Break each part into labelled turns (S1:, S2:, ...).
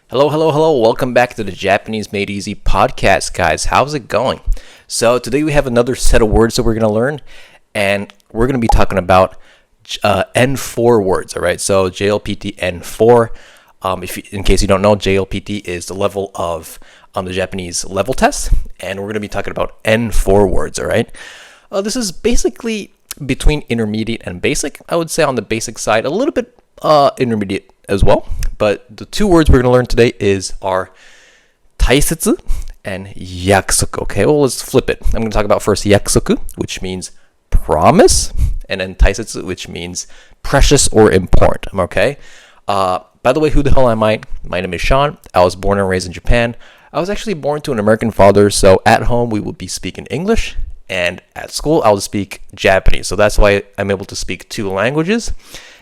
S1: Hello, hello, hello. Welcome back to the Japanese Made Easy podcast, guys. How's it going? So, today we have another set of words that we're going to learn, and we're going to be talking about N4 words, all right? So, JLPT N4. In case you don't know, JLPT is the level of the Japanese level test, and we're going to be talking about N4 words, all right? This is basically between intermediate and basic. I would say on the basic side, a little bit intermediate as well. But the two words we're going to learn today are taisetsu and yakusoku. Okay, well, let's flip it. I'm going to talk about first yakusoku, which means promise, and then taisetsu, which means precious or important. Okay. By the way, who the hell am I? My name is Sean. I was born and raised in Japan. I was actually born to an American father, so at home we would be speaking English, and at school I would speak Japanese. So that's why I'm able to speak two languages.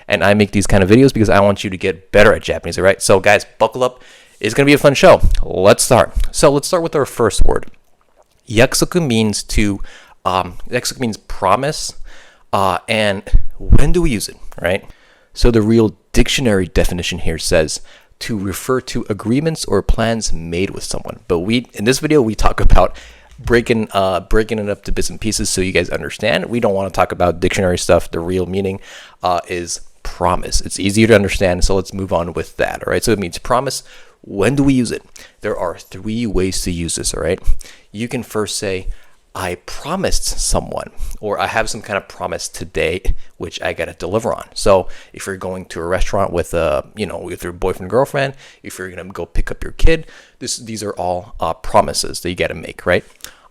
S1: And I make these kind of videos because I want you to get better at Japanese, all right? So guys, buckle up. It's going to be a fun show. Let's start. So let's start with our first word. Yakusoku means yakusoku means promise. And when do we use it, right? So the real dictionary definition here says to refer to agreements or plans made with someone. But in this video, we talk about breaking it up to bits and pieces so you guys understand. We don't want to talk about dictionary stuff. The real meaning is promise. It's easier to understand, so let's move on with that. All right, so it means promise. When do we use it? There are three ways to use this. All right, you can first say I promised someone, or I have some kind of promise today which I gotta deliver on. So if you're going to a restaurant with with your boyfriend, girlfriend, if you're gonna go pick up your kid, these are all promises that you gotta make, right?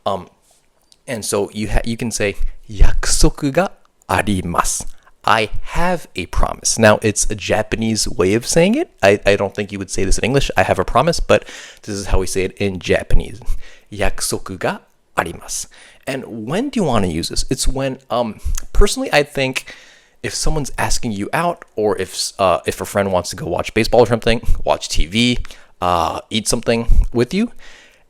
S1: And so you can say yakusoku ga arimasu. I have a promise. Now, it's a Japanese way of saying it. I don't think you would say this in English. I have a promise, but this is how we say it in Japanese. Yakusoku ga arimasu. And when do you want to use this? It's when, personally, I think if someone's asking you out, or if a friend wants to go watch baseball or something, watch TV, eat something with you,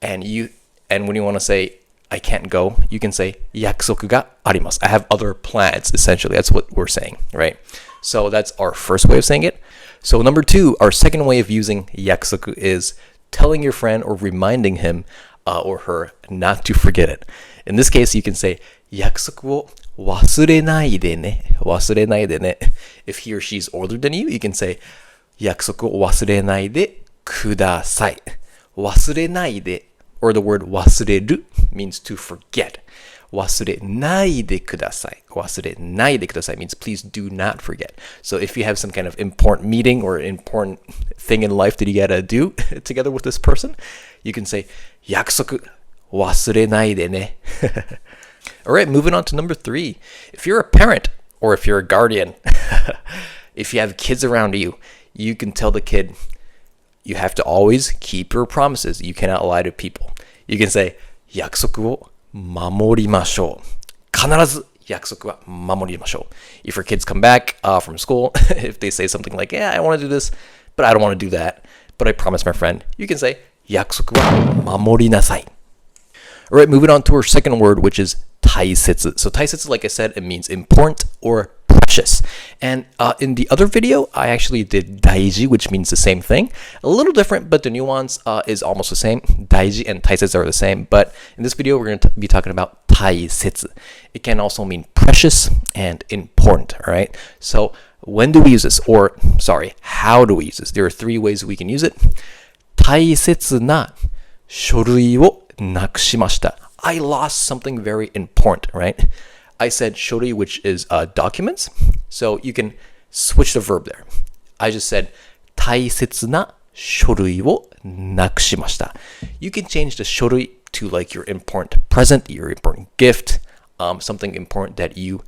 S1: and when you want to say I can't go, you can say yakusoku ga arimasu. I have other plans, essentially. That's what we're saying, right? So that's our first way of saying it. So number two, our second way of using yakusoku is telling your friend or reminding him or her not to forget it. In this case, you can say yakusoku wo wasurenai de ne. Wasurenai de ne. If he or she's older than you, you can say yakusoku wo wasurenai de kudasai. Wasurenai de, or the word wasureru means to forget. Wasurenai de kudasai. Wasurenai de kudasai means please do not forget. So if you have some kind of important meeting or important thing in life that you gotta do together with this person, you can say yakusoku wasurenai de ne. All right, moving on to number three. If you're a parent or if you're a guardian, if you have kids around you, you can tell the kid, you have to always keep your promises. You cannot lie to people. You can say, yakusoku wo mamorimashou. Kanarazu yakusoku wa mamorimashou. If your kids come back from school, if they say something like, yeah, I want to do this, but I don't want to do that, but I promised my friend, you can say, yakusoku wa mamorinasai. All right, moving on to our second word, which is taisetsu. So taisetsu, like I said, it means important or precious. And in the other video, I actually did daiji, which means the same thing. A little different, but the nuance is almost the same. Daiji and taisetsu are the same, but in this video, we're going to be talking about taisetsu. It can also mean precious and important, all right? So when do we use this? Or, sorry, how do we use this? There are three ways we can use it. Taisetsu na shorui wo nakushimashita. I lost something very important, right? I said shorui, which is documents. So you can switch the verb there. I just said taisetsu na shorui wo nakushimashita. You can change the shorui to like your important present, your important gift, something important that you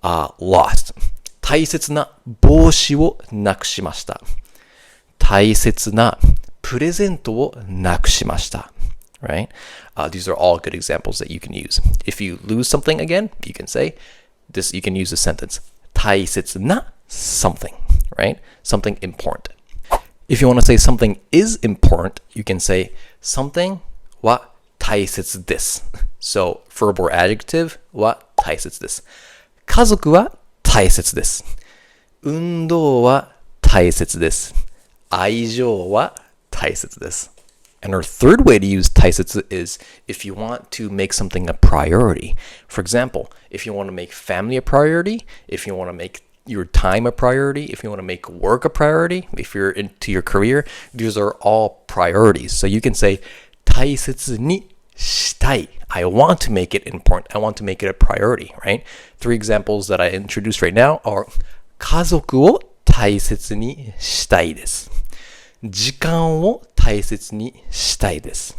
S1: lost. Taisetsu na boushi wo nakushimashita. Taisetsu na purezento wo nakushimashita. Right? These are all good examples that you can use. If you lose something again, you can say this. You can use the sentence taisetsu na something, right? Something important. If you want to say something is important, you can say something wa taisetsu desu. So verb or adjective wa taisetsu desu. Kazoku wa taisetsu desu. Undou wa taisetsu desu. 愛情は大切です. And our third way to use 大切 is if you want to make something a priority. For example, if you want to make family a priority, if you want to make your time a priority, if you want to make work a priority, if you're into your career, these are all priorities. So you can say 大切にしたい. I want to make it important. I want to make it a priority, right? 3 examples that I introduced right now are 家族を大切にしたいです。時間を大切にしたいです。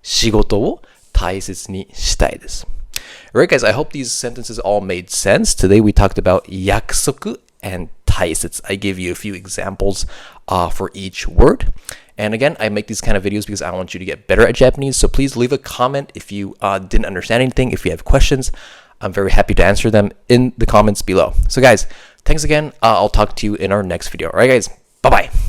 S1: 仕事を大切にしたいです。Alright guys, I hope these sentences all made sense. Today we talked about 約束 and 大切. I gave you a few examples for each word. And again, I make these kind of videos because I want you to get better at Japanese. So please leave a comment if you didn't understand anything. If you have questions, I'm very happy to answer them in the comments below. So guys, thanks again. I'll talk to you in our next video. Alright guys, bye-bye.